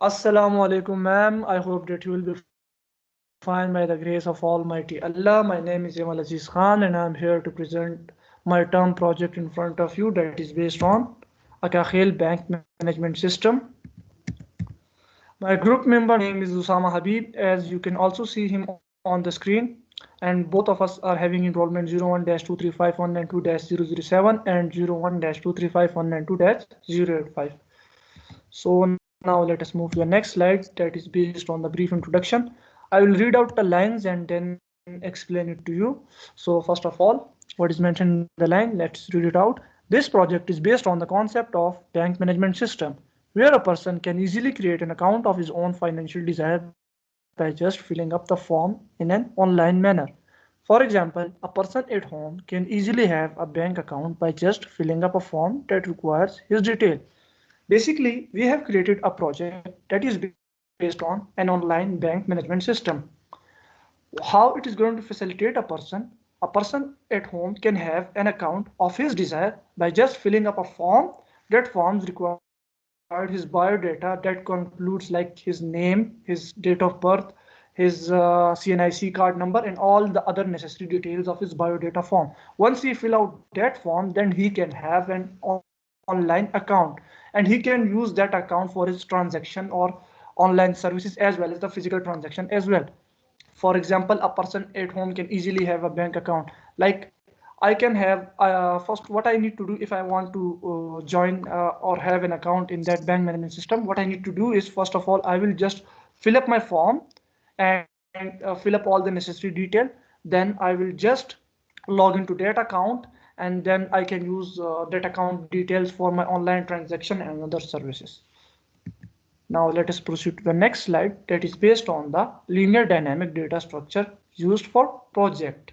Assalamu alaikum, ma'am. I hope that you will be fine by the grace of Almighty Allah. My name is Yamal Aziz Khan, and I'm here to present my term project in front of you that is based on Akakhel Bank Management System. My group member name is Usama Habib, as you can also see him on the screen. And both of us are having enrollment 01-235-192-007 and 01-235-192-085. So now let us move to the next slide that is based on the brief introduction. I will read out the lines and then explain it to you. So first of all, what is mentioned in the line, let's read it out. This project is based on the concept of bank management system, where a person can easily create an account of his own financial desire by just filling up the form in an online manner. For example, a person at home can easily have a bank account by just filling up a form that requires his detail. Basically, we have created a project that is based on an online bank management system. How it is going to facilitate a person at home can have an account of his desire by just filling up a form. That forms required his biodata that concludes like his name, his date of birth, his CNIC card number, and all the other necessary details of his biodata form. Once he fill out that form, then he can have an online account, and he can use that account for his transaction or online services as well as the physical transaction as well. For example, a person at home can easily have a bank account. Like I can have first what I need to do if I want to join or have an account in that bank management system. What I need to do is first of all I will just fill up my form and fill up all the necessary detail. Then I will just log into that account, and then I can use that account details for my online transaction and other services. Now let us proceed to the next slide that is based on the linear dynamic data structure used for project.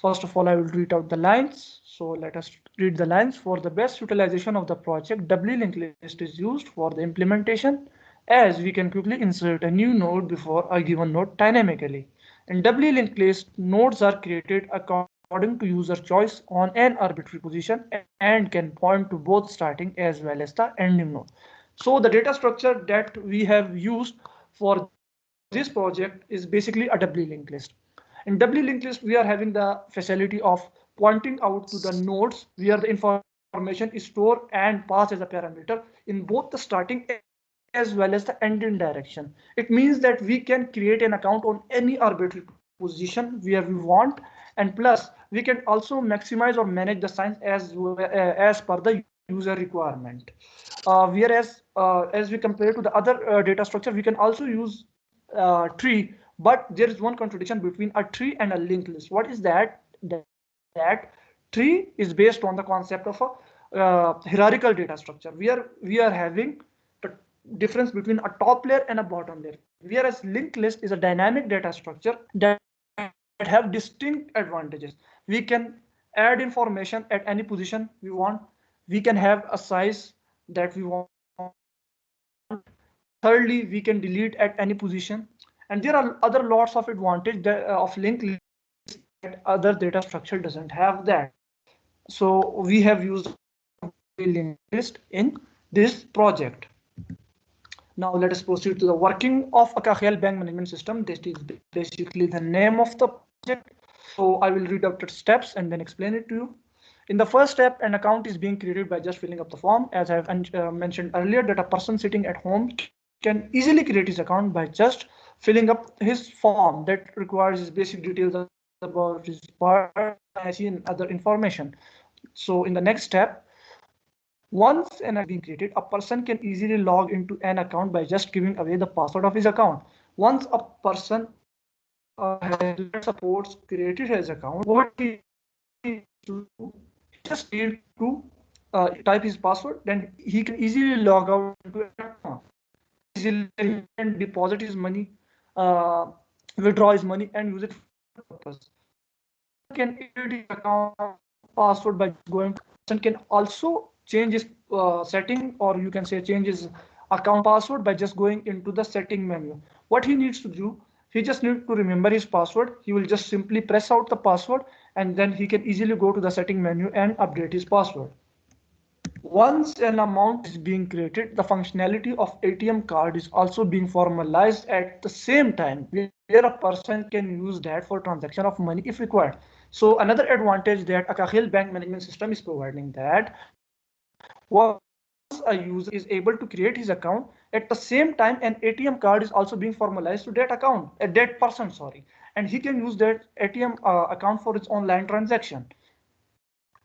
First of all, I will read out the lines. So let us read the lines. For the best utilization of the project, doubly linked list is used for the implementation, as we can quickly insert a new node before a given node dynamically. In doubly linked list, nodes are created according to user choice on an arbitrary position and can point to both starting as well as the ending node. So the data structure that we have used for this project is basically a doubly linked list. In doubly linked list, we are having the facility of pointing out to the nodes where the information is stored and passed as a parameter in both the starting as well as the ending direction. It means that we can create an account on any arbitrary position where we want, and plus we can also maximize or manage the signs as per the user requirement. Whereas as we compare to the other data structure, we can also use tree, but there is one contradiction between a tree and a linked list. What is that? That tree is based on the concept of a hierarchical data structure, where we are having the difference between a top layer and a bottom layer, whereas linked list is a dynamic data structure that have distinct advantages. We can add information at any position we want. We can have a size that we want. Thirdly, we can delete at any position. And there are other lots of advantage of linked list that other data structure doesn't have that. So we have used a doubly linked list in this project. Now let us proceed to the working of Akakhel Bank Management System. This is basically the name of the project. So I will read out the steps and then explain it to you. In the first step, an account is being created by just filling up the form. As I have mentioned earlier, that a person sitting at home can easily create his account by just filling up his form that requires his basic details about his birth, IC, and other information. So in the next step, once an account is being created, a person can easily log into an account by just giving away the password of his account. Once a person, let's suppose, created his account, what he needs to do, he just need to type his password, then he can easily log out into an account. He can easily deposit his money, uh, withdraw his money, and use it for other purpose. A person can edit his account password by just going to the setting menu. A person can also change his setting, or you can say change his account password by just going into the setting menu. What he needs to do, he just needs to remember his password. He will just simply press out the password, and then he can easily go to the setting menu and update his password. Once an amount is being created, the functionality of ATM card is also being formalized at the same time, where a person can use that for transaction of money if required. So another advantage that Akakhel Bank Management System is providing, that once a user is able to create his account, at the same time an ATM card is also being formalized to that account, that person, sorry, and he can use that ATM account for his online transaction.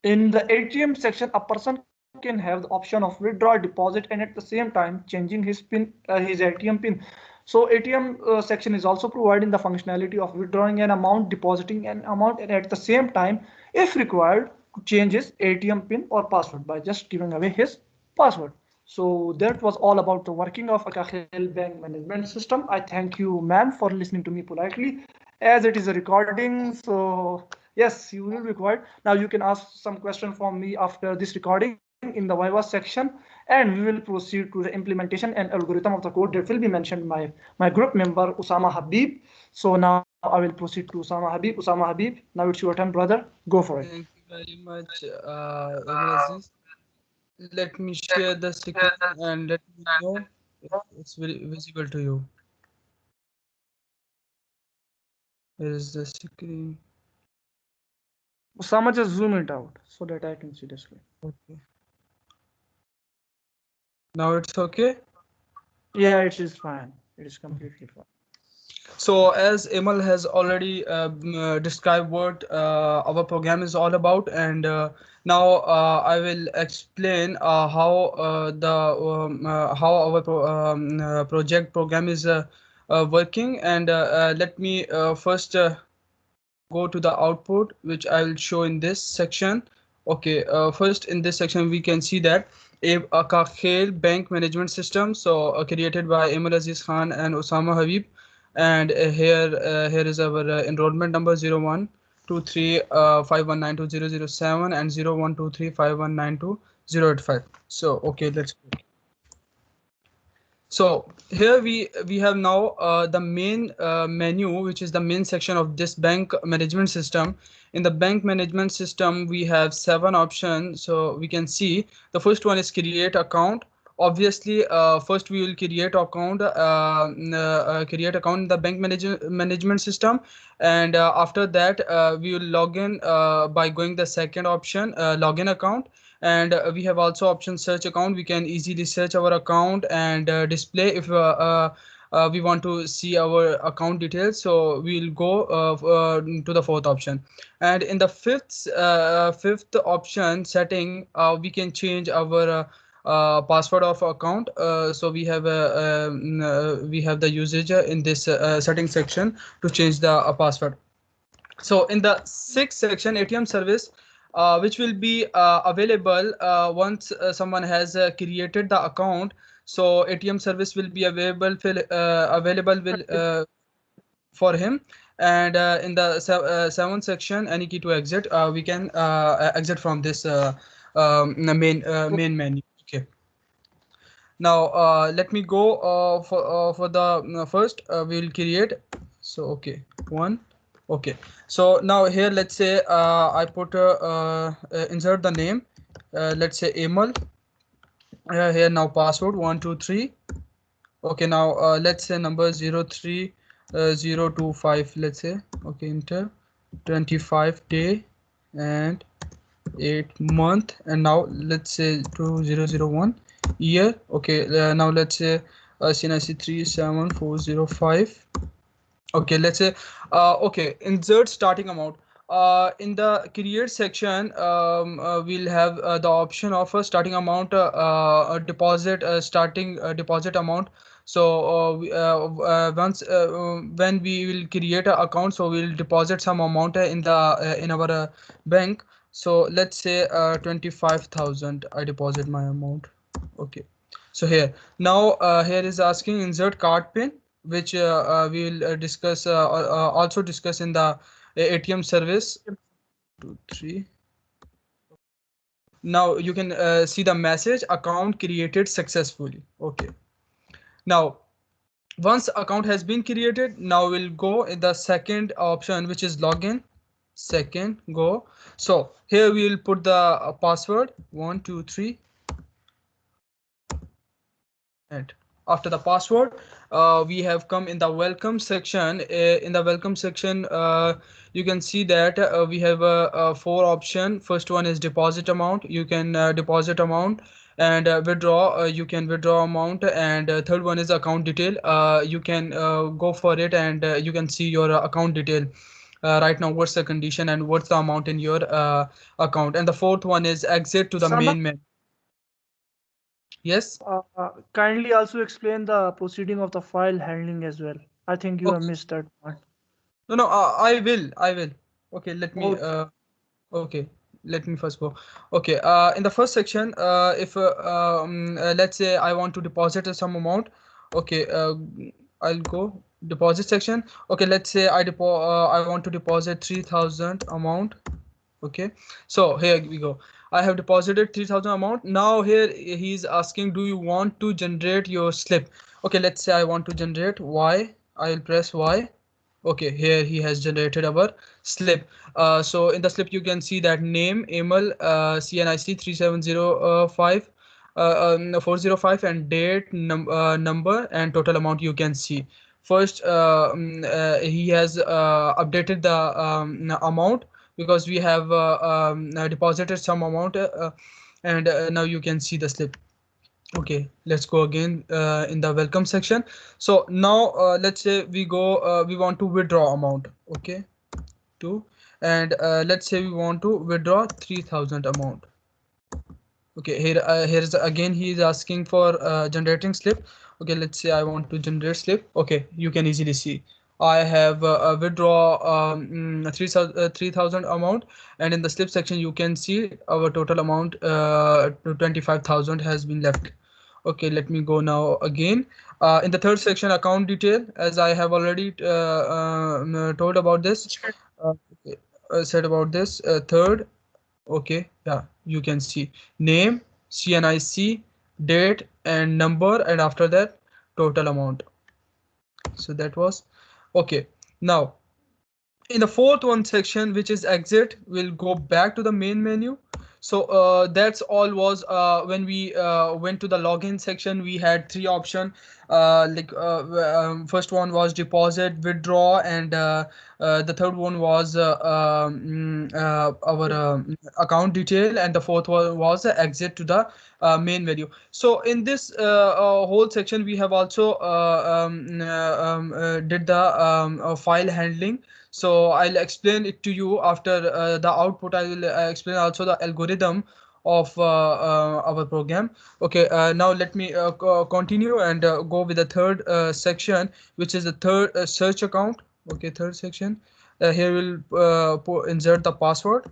In the ATM section, a person can have the option of withdraw, deposit, and at the same time changing his pin, his ATM pin. So ATM section is also providing the functionality of withdrawing an amount, depositing an amount, and at the same time, if required, to change his ATM pin or password by just giving away his password. So that was all about the working of Akakhel Bank Management System. I thank you, ma'am, for listening to me politely, as it is a recording. So yes, you will be required. Now you can ask some question from me after this recording in the Viva section, and we will proceed to the implementation and algorithm of the code that will be mentioned by my group member Usama Habib. So now I will proceed to Usama Habib. Usama Habib, now it's your turn, brother. Go for it. Thank you very much, Abdulaziz. Let me share the screen and let me know if it's very visible to you. Here is the screen. Usama, just zoom it out so that I can see the screen. Okay. Now it's okay. Yeah, it is fine. It is completely fine. So as Emal has already described what our program is all about, and now I will explain how our project program is working. And let me first go to the output, which I will show in this section. Okay, first in this section we can see that a Kakhel bank management system, so created by Emil Aziz Khan and Osama Habib. And here is our enrollment number 012351920007 and 012351920085. So okay, let's go. So here we have now the main menu, which is the main section of this bank management system. In the bank management system, we have 7 options. So we can see the first one is create account. Obviously, first we will create account in the bank management system, and after that we will log in by going the second option, login account. And we have also option search account. We can easily search our account and display if we want to see our account details. So we'll go to the fourth option, and in the fifth option setting, we can change our password of account. So we have the usage in this setting section to change the password. So in the sixth section, ATM service, which will be available once someone has created the account. So ATM service will be available will for him. And in the seventh section, any key to exit, we can exit from this main menu. Okay. Now let me go for the first we will create. So okay, one. Okay, so now here let's say I put insert the name, let's say Amal. Here now password 123. Okay, now let's say number 03025, let's say. Okay, enter 25 day and 8 month, and now let's say 2001 year. Okay, now let's say CNIC 37405. Okay, let's say okay, insert starting amount. In the create section, we'll have the option of a starting amount, a deposit, starting deposit amount. So once when we will create an account, so we'll deposit some amount in our bank. So let's say 25,000 I deposit my amount. Okay, so here now here is asking insert card pin, which we will discuss also discuss in the ATM service. 2 3. Now you can see the message account created successfully. Okay, now once account has been created, now we'll go in the second option, which is login. Second, go. So here we will put the password 123. And after the password, we have come in the welcome section. In the welcome section, you can see that we have four option. First one is deposit amount. You can deposit amount, and withdraw. You can withdraw amount, and third one is account detail. You can go for it, and you can see your account detail. Right now, what's the condition and what's the amount in your account. And the fourth one is exit to the Sama, main menu. Yes. kindly also explain the proceeding of the file handling as well. I think you have Okay. missed that part. No, no, I will. I will. Okay, Okay. okay, let me first go. Okay, in the first section, if let's say I want to deposit some amount. Okay, I'll go deposit section. Okay, let's say I want to deposit 3,000 amount. Okay, so here we go. I have deposited 3,000 amount. Now here he's asking, do you want to generate your slip? Okay, let's say I want to generate Y. I'll press Y. Okay, here he has generated our slip. So in the slip you can see that name, email, CNIC 3705 405, and date, number, and total amount you can see. First, he has updated the amount, because we have deposited some amount, and now you can see the slip. Okay, let's go again in the welcome section. So now let's say we want to withdraw amount. Okay, two, and let's say we want to withdraw 3,000 amount. Okay, here's again he is asking for generating slip. Okay, let's say I want to generate slip. Okay, you can easily see I have withdraw 3,000 amount, and in the slip section you can see our total amount 25,000 has been left. Okay, let me go now again. In the third section, account detail, as I have already told about this, okay, said about this. Third, okay, yeah, you can see name, CNIC, date, and number, and after that, total amount. So that was okay. Now, in the fourth one section, which is exit, we'll go back to the main menu. So that's all was when we went to the login section. We had three option, first one was deposit, withdraw, and the third one was our account detail, and the fourth one was exit to the main menu. So in this whole section we have also did the file handling. So I'll explain it to you after the output. I will explain also the algorithm of our program. Okay, now let me continue and go with the third section, which is the third search account. Okay, third section. Here we'll insert the password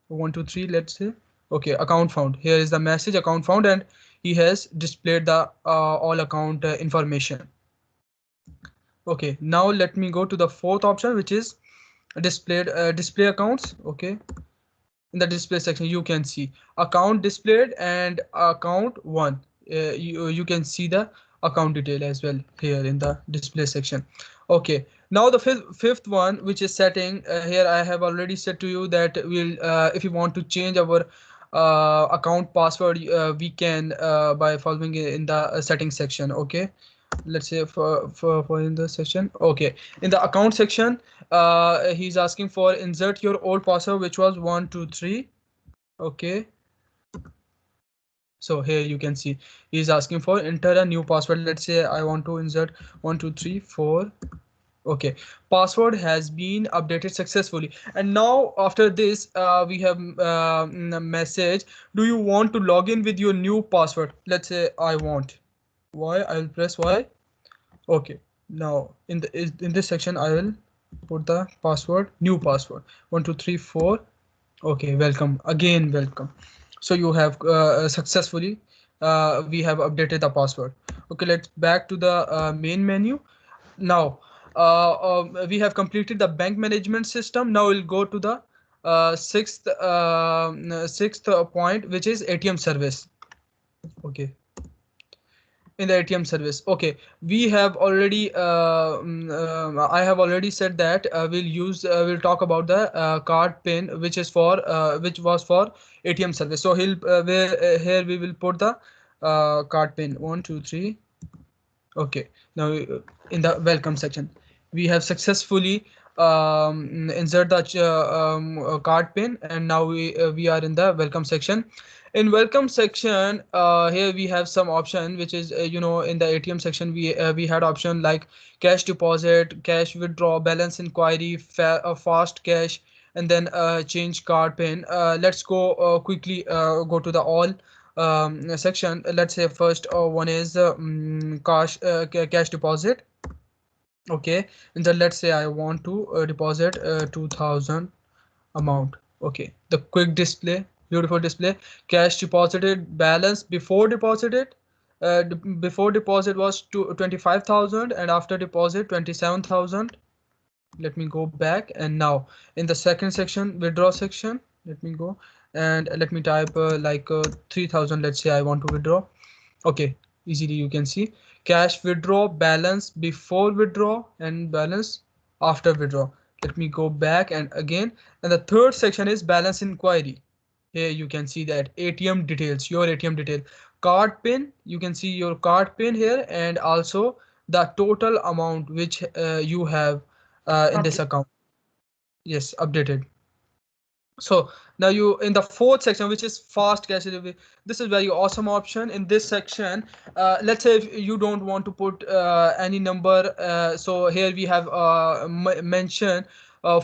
123, let's say. Okay, account found. Here is the message, account found, and he has displayed the all account information. Okay, now let me go to the fourth option, which is displayed display accounts. Okay, in the display section you can see account displayed and account one. You can see the account detail as well here in the display section. Okay, now the fifth one, which is setting. Here I have already said to you that we'll if you want to change our account password, we can by following in the settings section. Okay, let's say for in the section. Okay, in the account section, he's asking for insert your old password, which was 123. Okay, so here you can see he's asking for enter a new password. Let's say I want to insert 1234. Okay, password has been updated successfully. And now after this we have a message, do you want to log in with your new password? Let's say I want. Why? I'll press Y. Okay, now in this section I will put the password, new password 1234. Okay, welcome again, welcome. So you have successfully we have updated the password. Okay, let's back to the main menu. Now we have completed the bank management system. Now we'll go to the sixth point, which is ATM service. Okay, in the ATM service. Okay, we have already I have already said that we'll talk about the card pin, which is for which was for ATM service. So here we will put the card pin 123. Okay, now in the welcome section, we have successfully insert the card pin, and now we are in the welcome section. In welcome section, here we have some option, which is in the ATM section we had option like cash deposit, cash withdraw, balance inquiry, fast cash, and then change card pin. Let's go quickly go to the all section. Let's say first one is cash deposit. Okay, and then let's say I want to deposit 2000 amount. Okay, the quick display, beautiful display. Cash deposited balance before deposited. Before deposit was 25,000 and after deposit 27,000. Let me go back, and now in the second section, withdraw section, let me go and let me type 3000. Let's say I want to withdraw. Okay, easily you can see cash withdraw, balance before withdraw and balance after withdraw. Let me go back and again, and the third section is balance inquiry. Here you can see that ATM details, your ATM detail, card pin, you can see your card pin here, and also the total amount which you have in this Okay. account. Yes, updated. So now you in the fourth section, which is fast cash delivery. This is very awesome option. In this section, let's say if you don't want to put any number, so here we have mentioned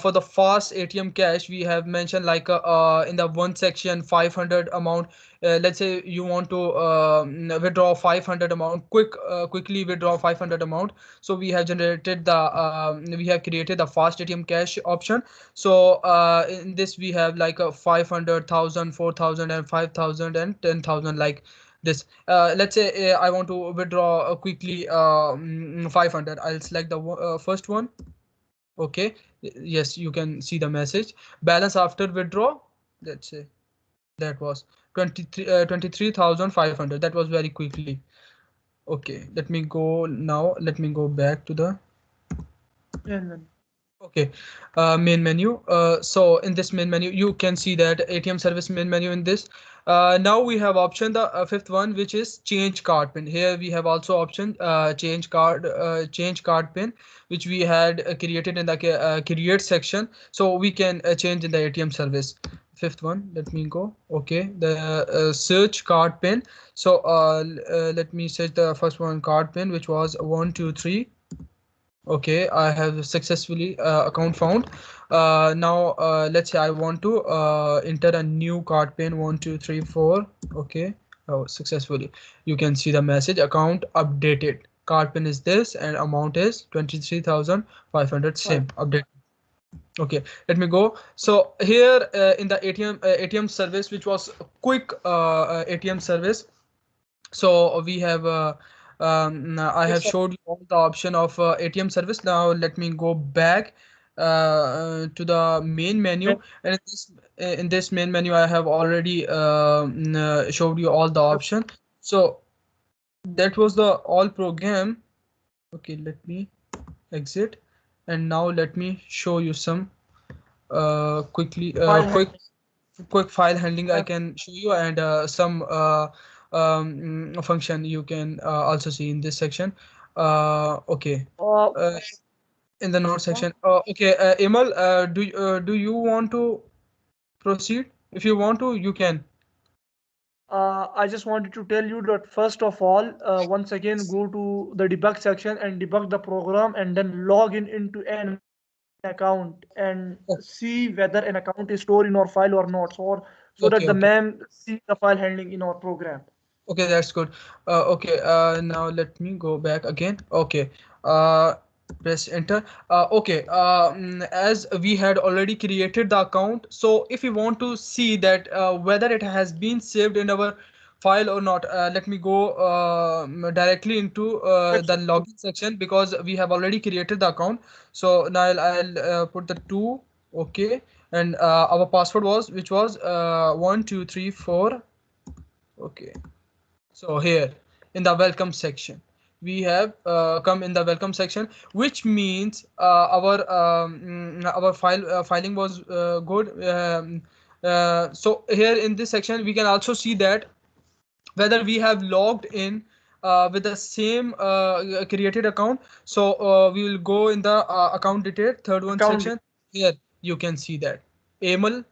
for the fast ATM cash, we have mentioned like in the one section 500 amount. Let's say you want to withdraw 500 amount, quickly withdraw 500 amount. So we have generated the we have created the fast ATM cash option. So in this we have like a 500,000, 4,000, and 5,000 and 10,000 like this. Let's say I want to withdraw quickly 500. I'll select the first one. Okay, yes, you can see the message. Balance after withdraw, let's say that was 23,500. That was very quickly. Okay, let me go now. Let me go back to the And then okay, main menu. So in this main menu, you can see that ATM service main menu in this. Now we have option the fifth one, which is change card pin. Here we have also option change card pin, which we had created in the create section. So we can change in the ATM service. Fifth one, let me go. Okay, the search card pin. So let me search the first one card pin, which was 123. Okay, I have successfully account found. Now let's say I want to enter a new card pin 1234. Okay, oh, successfully. You can see the message account updated. Card pin is this and amount is 23,500. five. Same update. Okay, let me go. So here in the ATM service, which was a quick ATM service, so we have I Yes, have sir. showed you all the option of ATM service. Now let me go back to the main And, menu, and in this main menu I have already showed you all the option. So that was the all program. Okay, let me exit, and now let me show you some quickly file quick file handling I handling. can show you, and some function you can also see in this section. Okay, Uh, uh, in the note uh, section. Okay, Emal, do you want to proceed? If you want to, you can. I just wanted to tell you that first of all, once again, go to the debug section and debug the program and then log in into an account and see whether an account is stored in our file or not, so that the Okay, okay, mem see the file handling in our program. okay, that's good. Okay, now let me go back again. Okay, uh, press enter. Okay, as we had already created the account, so if you want to see that whether it has been saved in our file or not, let me go directly into the Section. login section, because we have already created the account. So now I'll put the two. Okay, and our password was which was 1234. Okay, so here in the welcome section, we have come in the welcome section, which means our filing was good. So here in this section, we can also see that whether we have logged in with the same created account. So we will go in the account detail, third one Account. section. Here you can see that AML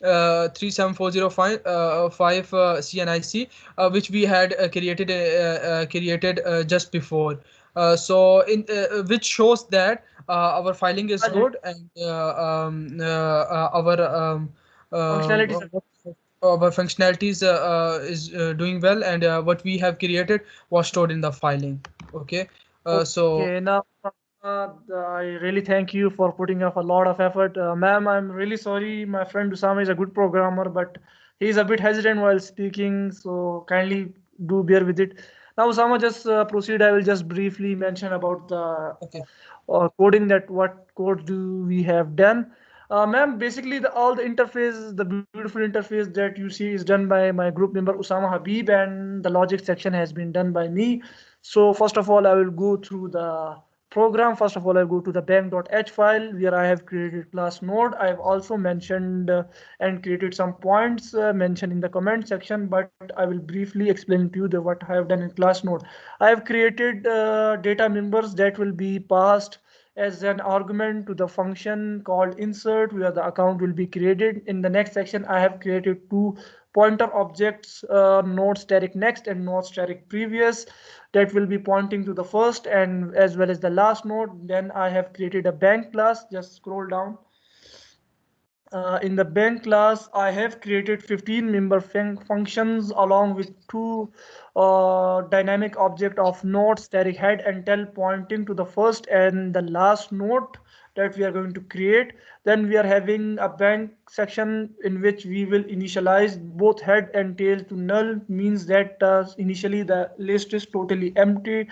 374055 CNIC, which we had created just before. So in which shows that our filing is good, and our Functionalities are our functionalities is doing well, and what we have created was stored in the filing. Okay. So okay. Now, I really thank you for putting up a lot of effort. Ma'am, I'm really sorry. My friend Usama is a good programmer, but he's a bit hesitant while speaking, so kindly do bear with it. Now, Usama, just proceed. I will just briefly mention about the okay. coding, that what code do we have done. Ma'am, basically all the interface, the beautiful interface that you see is done by my group member Usama Habib, and the logic section has been done by me. So first of all, I will go through the program. First of all, I'll go to the bank.h file where I have created class node. I have also mentioned and created some points mentioned in the comment section, but I will briefly explain to you what I have done in class node. I have created data members that will be passed as an argument to the function called insert, where the account will be created. In the next section, I have created two pointer objects, node static next and node static previous, that will be pointing to the first and as well as the last node. Then I have created a bank class. Just scroll down. In the bank class, I have created 15 member functions along with two dynamic object of node static head and tail pointing to the first and the last node that we are going to create. Then we are having a bank section in which we will initialize both head and tail to null, means that initially the list is totally empty.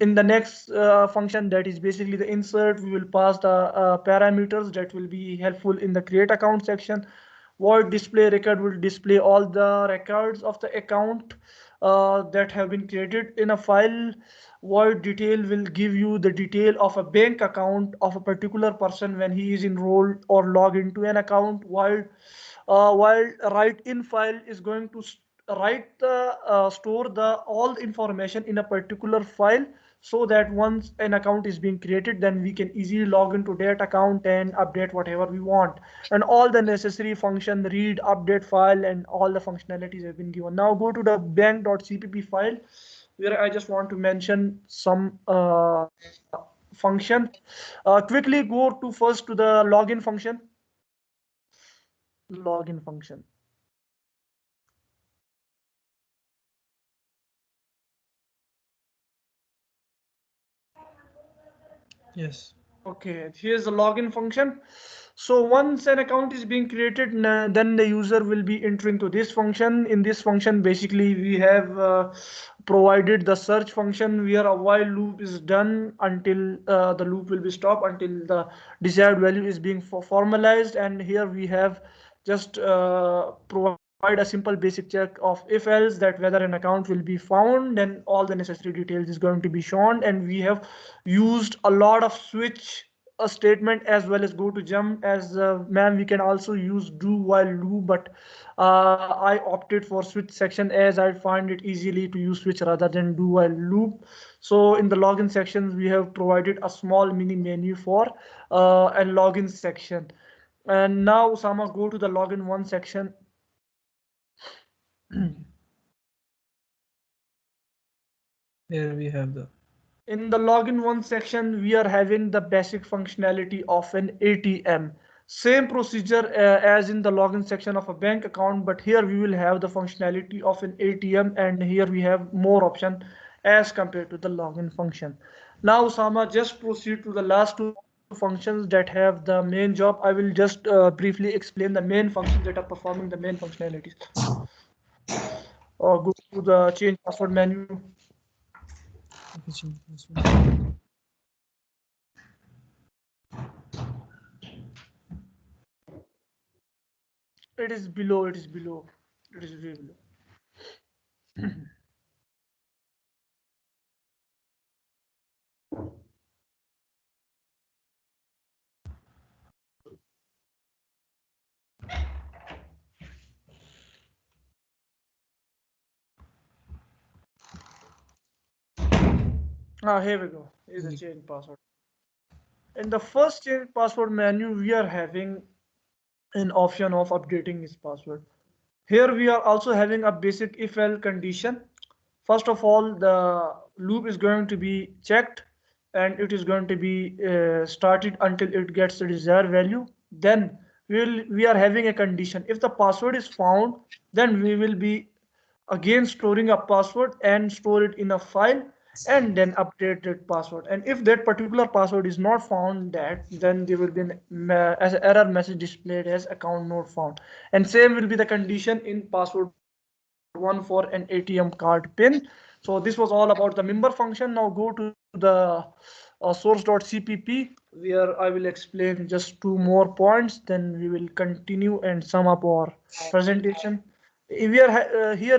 In the next function, that is basically the insert, we will pass the parameters that will be helpful in the create account section. Void display record will display all the records of the account that have been created in a file. Void detail will give you the detail of a bank account of a particular person when he is enrolled or log into an account, while write in file is going to write the store the all the information in a particular file, so that once an account is being created, then we can easily log into that account and update whatever we want. And all the necessary function, read, update file, and all the functionalities have been given. Now go to the bank.cpp file, where I just want to mention some function. Quickly go to first to the login function. Login function. Yes. Okay, here's the login function. So once an account is being created, then the user will be entering to this function. In this function, basically, we have provided the search function where a while loop is done until the loop will be stopped until the desired value is being formalized. And here we have just provide a simple basic check of if else, that whether an account will be found, then all the necessary details is going to be shown. And we have used a lot of switch a statement as well as go to jump. As man, we can also use do while loop, but I opted for switch section as I find it easily to use switch rather than do while loop. So in the login sections, we have provided a small mini menu for a login section. And now Usama, go to the login one section. Here we have the. In the login one section, we are having the basic functionality of an ATM. Same procedure as in the login section of a bank account, but here we will have the functionality of an ATM, and here we have more option as compared to the login function. Now, Sama, just proceed to the last two functions that have the main job. I will just briefly explain the main functions that are performing the main functionalities. Go to the change password menu. It is below, it is below, it is way below. Here we go. Is a change password. In the first change password menu, we are having an option of updating his password. Here we are also having a basic if-else condition. First of all, the loop is going to be checked and it is going to be started until it gets the desired value. Then we are having a condition. If the password is found, then we will be again storing a password and store it in a file and then update that password. And if that particular password is not found, that then there will be as an error message displayed as account not found. And same will be the condition in password one for an ATM card pin. So this was all about the member function. Now go to the source.cpp, where I will explain just two more points, then we will continue and sum up our presentation. Here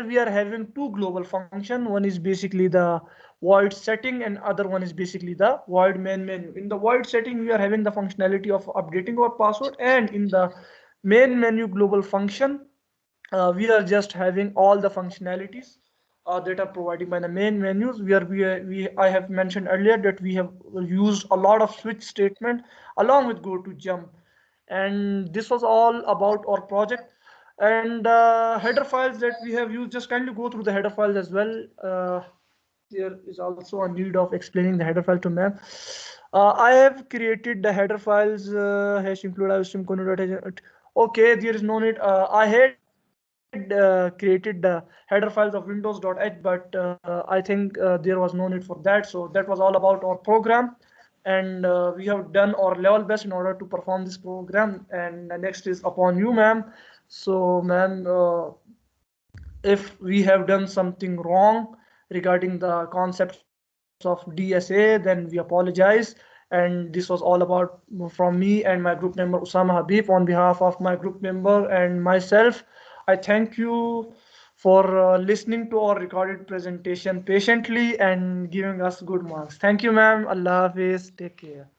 we are having two global function. One is basically the void setting and other one is basically the void main menu. In the void setting, we are having the functionality of updating our password, and in the main menu global function, we are just having all the functionalities that are provided by the main menus, where we I have mentioned earlier that we have used a lot of switch statement along with go to jump. And this was all about our project. And header files that we have used, just kindly go through the header files as well. There is also a need of explaining the header file to ma'am. I have created the header files, hash include okay, there is no need. I had created the header files of windows.h, but I think there was no need for that. So that was all about our program, and we have done our level best in order to perform this program. And next is upon you, ma'am. So ma'am, if we have done something wrong regarding the concepts of DSA, then we apologize. And this was all about from me and my group member Usama Habib. On behalf of my group member and myself, I thank you for listening to our recorded presentation patiently and giving us good marks. Thank you, ma'am. Allah Hafiz. Take care.